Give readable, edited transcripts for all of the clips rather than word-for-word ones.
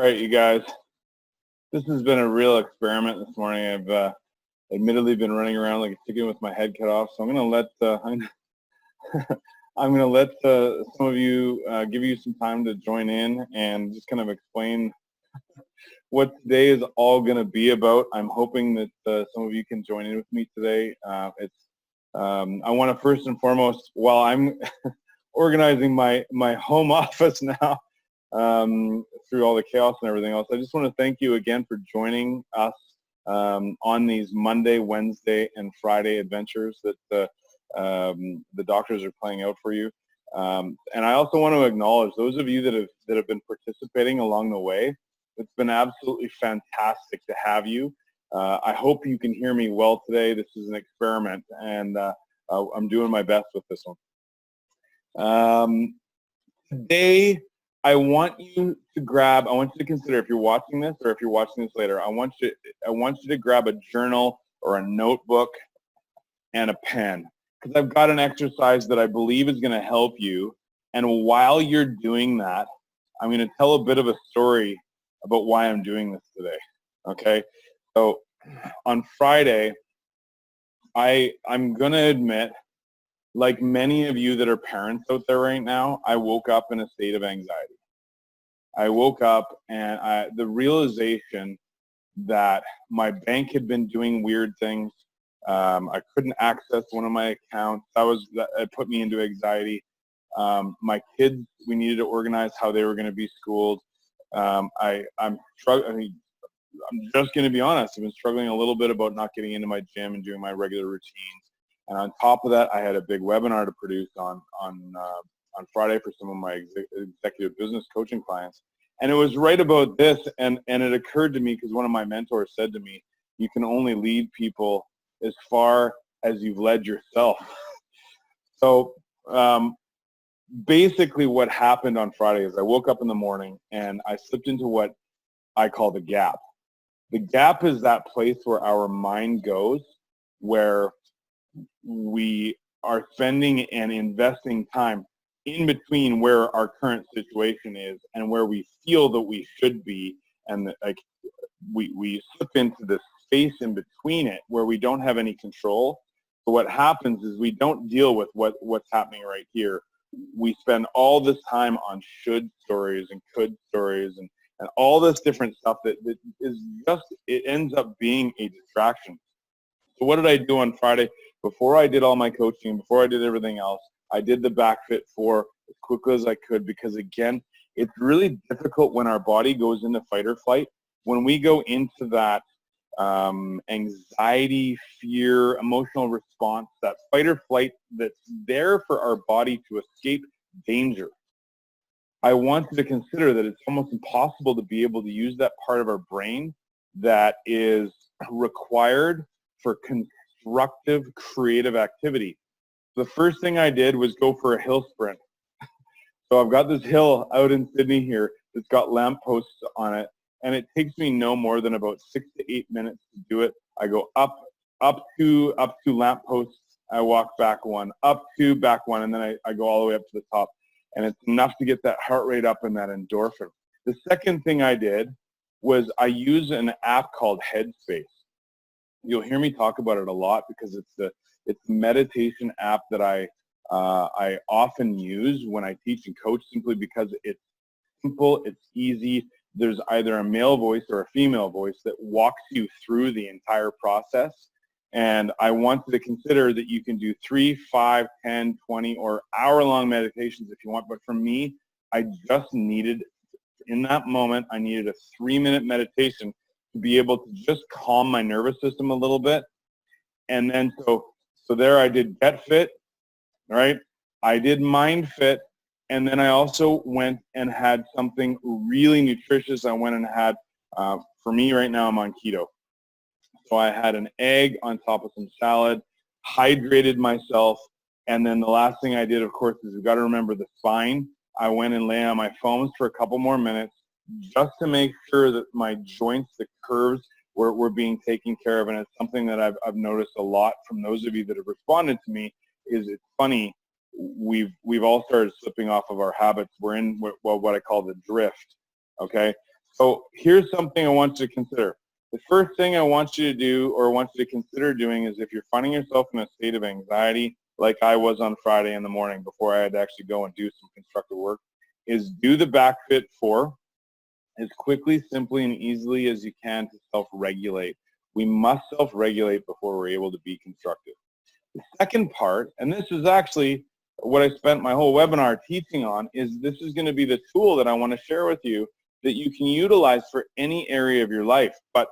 right, you guys. This has been a real experiment this morning. I've admittedly been running around like a chicken with my head cut off. So I'm going to let I'm going to let some of you give you some time to join in and just kind of explain what today is all going to be about. I'm hoping that some of you can join in with me today. I want to first and foremost, while I'm organizing my home office now, through all the chaos and everything else, I just want to thank you again for joining us on these Monday, Wednesday, and Friday adventures that the doctors are playing out for you. And I also want to acknowledge those of you that have been participating along the way. It's been absolutely fantastic to have you. I hope you can hear me well today. This is an experiment, and I'm doing my best with this one. Today, I want you to consider, if you're watching this or if you're watching this later, I want you to grab a journal or a notebook and a pen, because I've got an exercise that I believe is going to help you. And while you're doing that, I'm going to tell a bit of a story about why I'm doing this today. Okay? So on Friday, I'm going to admit, like many of you that are parents out there right now, I woke up in a state of anxiety. I woke up and the realization that my bank had been doing weird things. I couldn't access one of my accounts. It put me into anxiety. My kids, we needed to organize how they were going to be schooled. I'm struggling. I'm just going to be honest. I've been struggling a little bit about not getting into my gym and doing my regular routines. And on top of that, I had a big webinar to produce on Friday for some of my executive business coaching clients. And it was right about this, and it occurred to me because one of my mentors said to me, you can only lead people as far as you've led yourself. So basically what happened on Friday is I woke up in the morning and I slipped into what I call the gap. The gap is that place where our mind goes, where we are spending and investing time in between where our current situation is and where we feel that we should be, and we slip into this space in between it where we don't have any control. So what happens is we don't deal with what's happening right here. We spend all this time on should stories and could stories and all this different stuff that is just, it ends up being a distraction. So what did I do on Friday? Before I did all my coaching, before I did everything else, I did the Backfit 4 as quickly as I could, because again, it's really difficult when our body goes into fight or flight. When we go into that anxiety, fear, emotional response, that fight or flight that's there for our body to escape danger, I want you to consider that it's almost impossible to be able to use that part of our brain that is required for constructive, creative activity. The first thing I did was go for a hill sprint. So I've got this hill out in Sydney here that's got lampposts on it, and it takes me no more than about 6 to 8 minutes to do it. I go up to lampposts, I walk back one, back one, and then I go all the way up to the top. And it's enough to get that heart rate up and that endorphin. The second thing I did was I use an app called Headspace. You'll hear me talk about it a lot because it's the meditation app that I often use when I teach and coach, simply because it's simple, it's easy. There's either a male voice or a female voice that walks you through the entire process. And I want you to consider that you can do 3, 5, 10, 20, or hour-long meditations if you want. But for me, I just needed, in that moment, I needed a 3-minute meditation to be able to just calm my nervous system a little bit. And then so there I did Get Fit, right? I did Mindfit, and then I also went and had something really nutritious. I went and had, for me right now, I'm on keto. So I had an egg on top of some salad, hydrated myself, and then the last thing I did, of course, is you've got to remember the spine. I went and lay on my foams for a couple more minutes just to make sure that my joints, the curves, were being taken care of. And it's something that I've noticed a lot from those of you that have responded to me. Is it's funny, we've all started slipping off of our habits. We're in what I call the drift. Okay, So here's something I want you to consider. The first thing I want you to do, or want you to consider doing, is if you're finding yourself in a state of anxiety, like I was on Friday in the morning before I had to actually go and do some constructive work, is do the Backfit 4 as quickly, simply, and easily as you can to self-regulate. We must self-regulate before we're able to be constructive. The second part, and this is actually what I spent my whole webinar teaching on, is this is going to be the tool that I want to share with you that you can utilize for any area of your life. But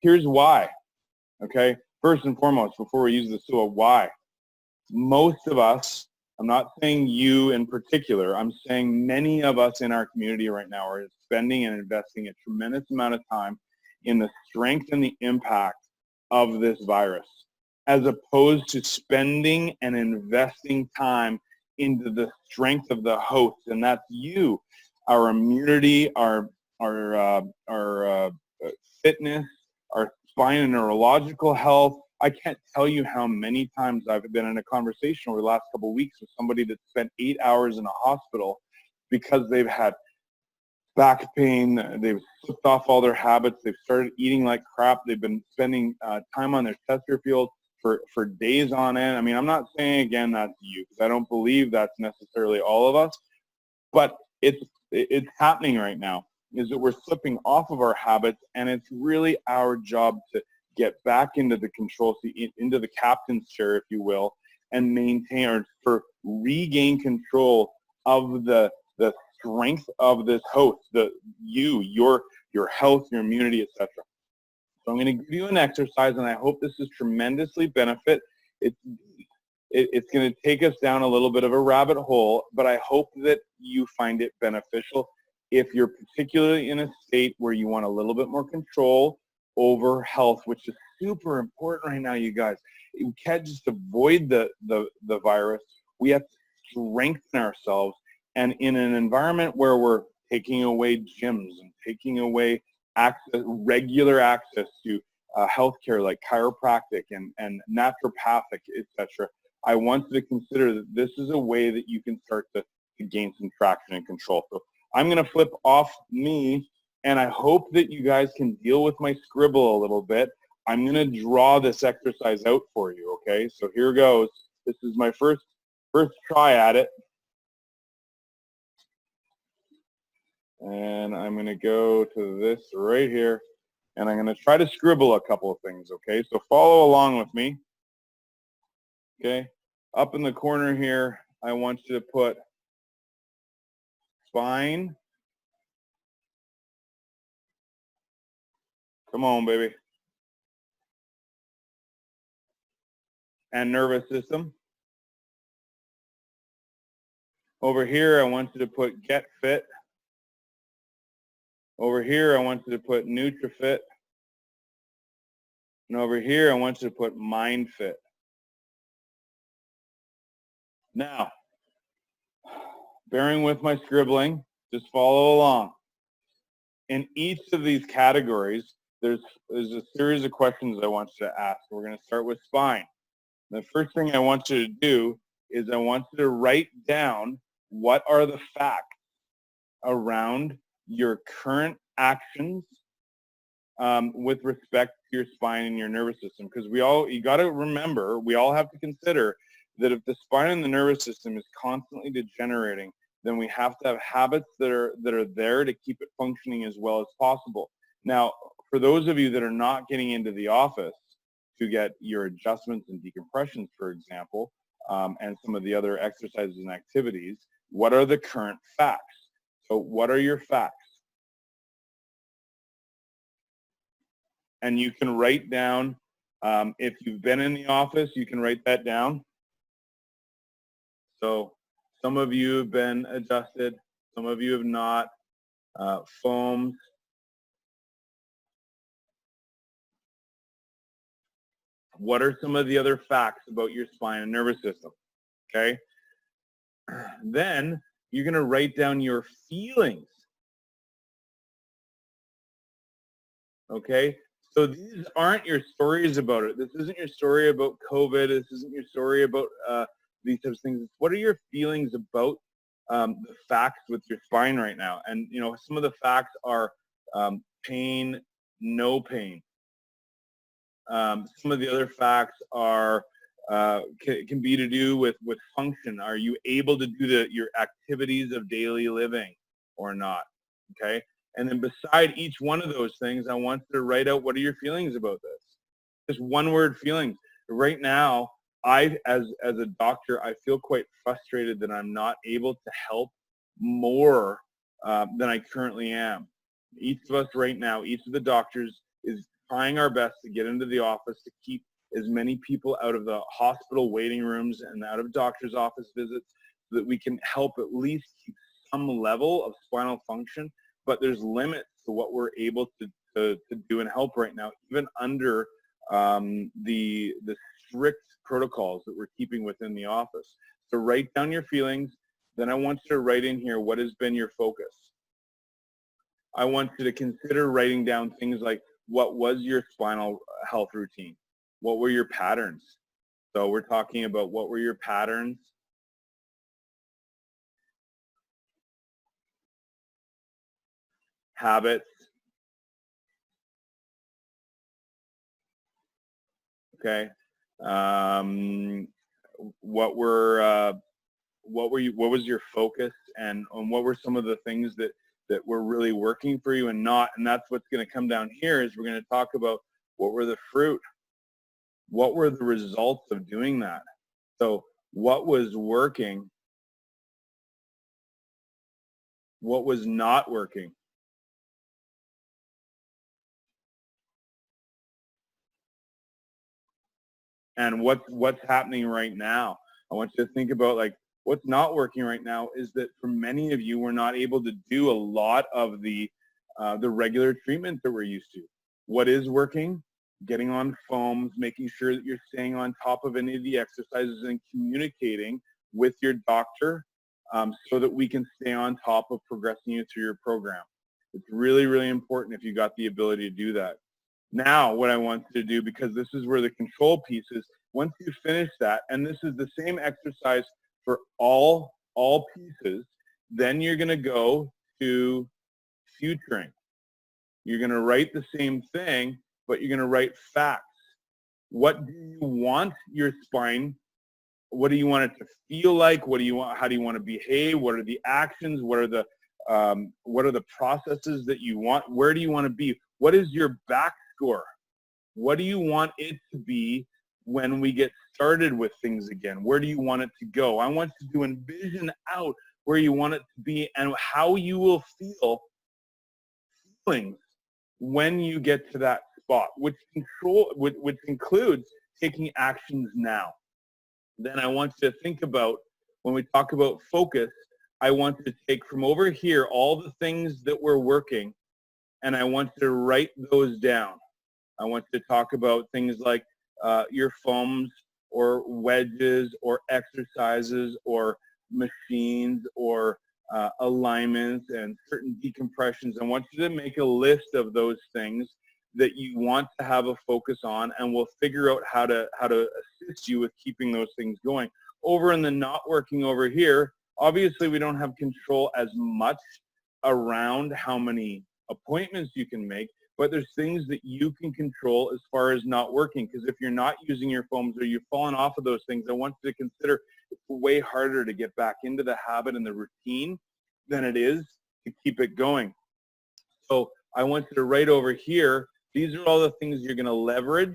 here's why, okay? First and foremost, before we use this tool, why? Most of us, I'm not saying you in particular, I'm saying many of us in our community right now are spending and investing a tremendous amount of time in the strength and the impact of this virus, as opposed to spending and investing time into the strength of the host, and that's you, our immunity, our fitness, our spine and neurological health. I can't tell you how many times I've been in a conversation over the last couple of weeks with somebody that spent 8 hours in a hospital because they've had back pain, they've slipped off all their habits, they've started eating like crap, they've been spending time on their Chesterfield for days on end. I mean, I'm not saying, again, that's you, because I don't believe that's necessarily all of us, but it's happening right now, is that we're slipping off of our habits, and it's really our job to get back into the control seat, into the captain's chair, if you will, and maintain, or for regain control of the strength of this host, your health, your immunity, etc. So I'm going to give you an exercise, and I hope this is tremendously benefit. It's going to take us down a little bit of a rabbit hole, but I hope that you find it beneficial if you're particularly in a state where you want a little bit more control over health, which is super important right now, you guys. We can't just avoid the virus. We have to strengthen ourselves. And in an environment where we're taking away gyms and taking away regular access to healthcare like chiropractic and naturopathic, etc., I want you to consider that this is a way that you can start to gain some traction and control. So I'm going to flip off me, and I hope that you guys can deal with my scribble a little bit. I'm going to draw this exercise out for you, okay? So here goes. This is my first try at it. And I'm going to go to this right here, and I'm going to try to scribble a couple of things, okay? So follow along with me, okay? Up in the corner here, I want you to put spine. Come on, baby. And nervous system. Over here, I want you to put get fit. Over here, I want you to put NutriFit. And over here, I want you to put Mindfit. Now, bearing with my scribbling, just follow along. In each of these categories, there's a series of questions I want you to ask. We're going to start with spine. The first thing I want you to do is I want you to write down what are the facts around your current actions with respect to your spine and your nervous system. Because you got to remember, we all have to consider that if the spine and the nervous system is constantly degenerating, then we have to have habits that are there to keep it functioning as well as possible. Now, for those of you that are not getting into the office to get your adjustments and decompressions, for example, and some of the other exercises and activities, what are the current facts? So what are your facts? And you can write down, if you've been in the office, you can write that down. So some of you have been adjusted, some of you have not. Foams. What are some of the other facts about your spine and nervous system? Okay. Then you're going to write down your feelings. Okay. So these aren't your stories about it. This isn't your story about COVID. This isn't your story about these types of things. What are your feelings about the facts with your spine right now? And, you know, some of the facts are Pain, no pain. Some of the other facts are can be to do with function. Are you able to do your activities of daily living or not? Okay. And then beside each one of those things, I want you to write out, what are your feelings about this? Just one word feelings. Right now, as a doctor, I feel quite frustrated that I'm not able to help more than I currently am. Each of us right now, each of the doctors is trying our best to get into the office to keep as many people out of the hospital waiting rooms and out of doctor's office visits so that we can help at least keep some level of spinal function. But there's limits to what we're able to do and help right now, even under the strict protocols that we're keeping within the office. So write down your feelings. Then I want you to write in here, what has been your focus? I want you to consider writing down things like, what was your spinal health routine? What were your patterns? So we're talking about, what were your patterns? Habits. Okay. What was your focus, and what were some of the things that were really working for you and not? And that's what's going to come down here, is we're going to talk about, what were the fruit? What were the results of doing that? So what was working? What was not working? And what's happening right now? I want you to think about, like, what's not working right now is that for many of you, we're not able to do a lot of the regular treatments that we're used to. What is working? Getting on foams, making sure that you're staying on top of any of the exercises and communicating with your doctor so that we can stay on top of progressing you through your program. It's really, really important if you got the ability to do that. Now, what I want you to do, because this is where the control piece is, once you finish that, and this is the same exercise for all pieces, then you're going to go to futuring. You're going to write the same thing, but you're going to write facts. What do you want your spine? What do you want it to feel like? What do you want? How do you want to behave? What are the actions? What are the processes that you want? Where do you want to be? What is your back score? What do you want it to be when we get started with things again? Where do you want it to go? I want you to envision out where you want it to be and how you will feel feelings when you get to that spot, which includes taking actions now. Then I want you to think about, when we talk about focus, I want you to take from over here all the things that we're working, and I want you to write those down. I want you to talk about things like your foams or wedges or exercises or machines or alignments and certain decompressions. I want you to make a list of those things that you want to have a focus on, and we'll figure out how to assist you with keeping those things going. Over in the not working over here, obviously we don't have control as much around how many appointments you can make, but there's things that you can control as far as not working, because if you're not using your foams or you've fallen off of those things, I want you to consider it's way harder to get back into the habit and the routine than it is to keep it going. So I want you to write over here, these are all the things you're going to leverage,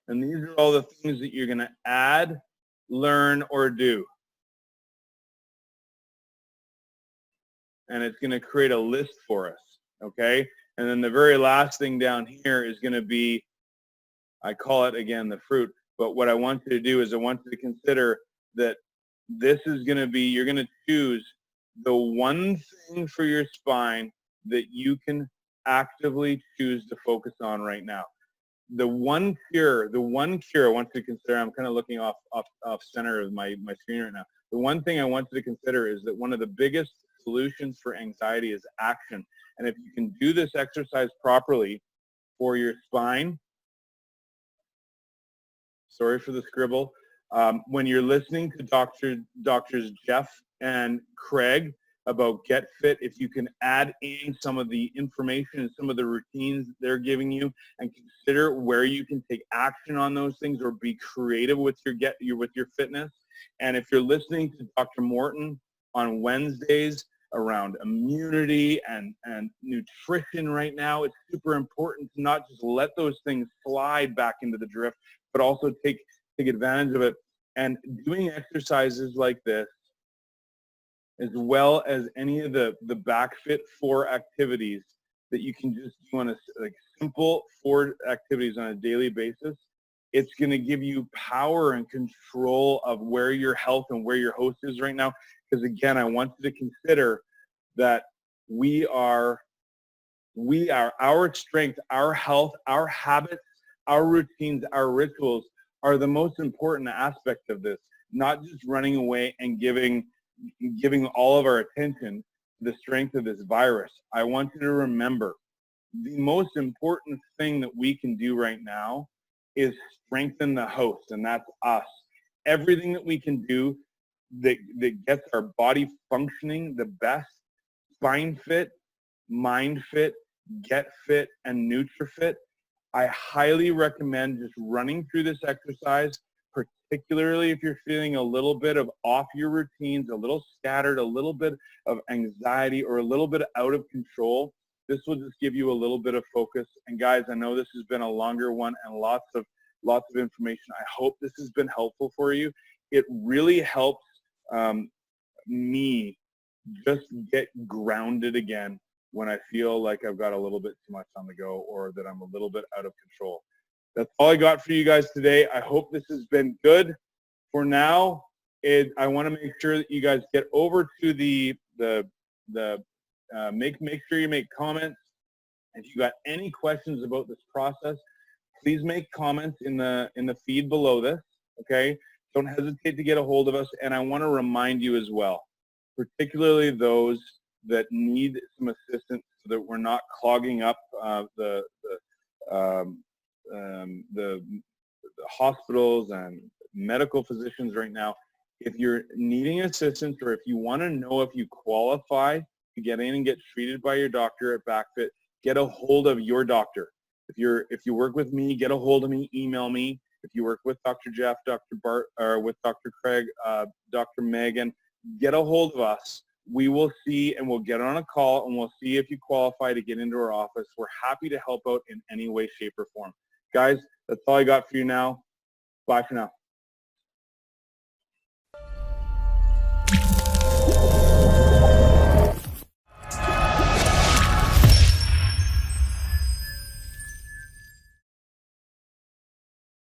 and these are all the things that you're going to add, learn, or do. And it's going to create a list for us, okay? And then the very last thing down here is going to be, I call it, again, the fruit. But what I want you to do is I want you to consider that this is going to be, you're going to choose the one thing for your spine that you can actively choose to focus on right now. The one cure I want you to consider, I'm kind of looking off center of my screen right now. The one thing I want you to consider is that one of the biggest solutions for anxiety is action. And if you can do this exercise properly for your spine, sorry for the scribble, when you're listening to Doctors Jeff and Craig about Get Fit, if you can add in some of the information and some of the routines they're giving you, and consider where you can take action on those things or be creative with your fitness. And if you're listening to Dr. Morton on Wednesdays around immunity and nutrition right now, it's super important to not just let those things slide back into the drift, but also take advantage of it. And doing exercises like this, as well as any of the Backfit 4 activities that you can just do on a simple 4 activities on a daily basis, it's going to give you power and control of where your health and where your host is right now. Because again, I want you to consider that our strength, our health, our habits, our routines, our rituals are the most important aspect of this, not just running away and giving all of our attention to the strength of this virus. I want you to remember the most important thing that we can do right now is strengthen the host, and that's us. Everything that we can do that gets our body functioning the best, Spine Fit, Mind Fit, Get Fit, and NutriFit, I highly recommend just running through this exercise, particularly if you're feeling a little bit of off your routines, a little scattered, a little bit of anxiety, or a little bit out of control. This will just give you a little bit of focus. And guys, I know this has been a longer one and lots of information. I hope this has been helpful for you. It really helps me just get grounded again when I feel like I've got a little bit too much on the go or that I'm a little bit out of control. That's all I got for you guys today. I hope this has been good. For now, I want to make sure that you guys get over to make sure you make comments. If you got any questions about this process, please make comments in the feed below this. Okay, don't hesitate to get a hold of us. And I want to remind you as well, particularly those that need some assistance so that we're not clogging up the hospitals and medical physicians right now. If you're needing assistance, or if you want to know if you qualify to get in and get treated by your doctor at Backfit, get a hold of your doctor. If you work with me, get a hold of me, email me. If you work with Dr. Jeff, Dr. Bart, or with Dr. Craig, Dr. Megan, get a hold of us. We will see, and we'll get on a call, and we'll see if you qualify to get into our office. We're happy to help out in any way, shape, or form. Guys, that's all I got for you now. Bye for now.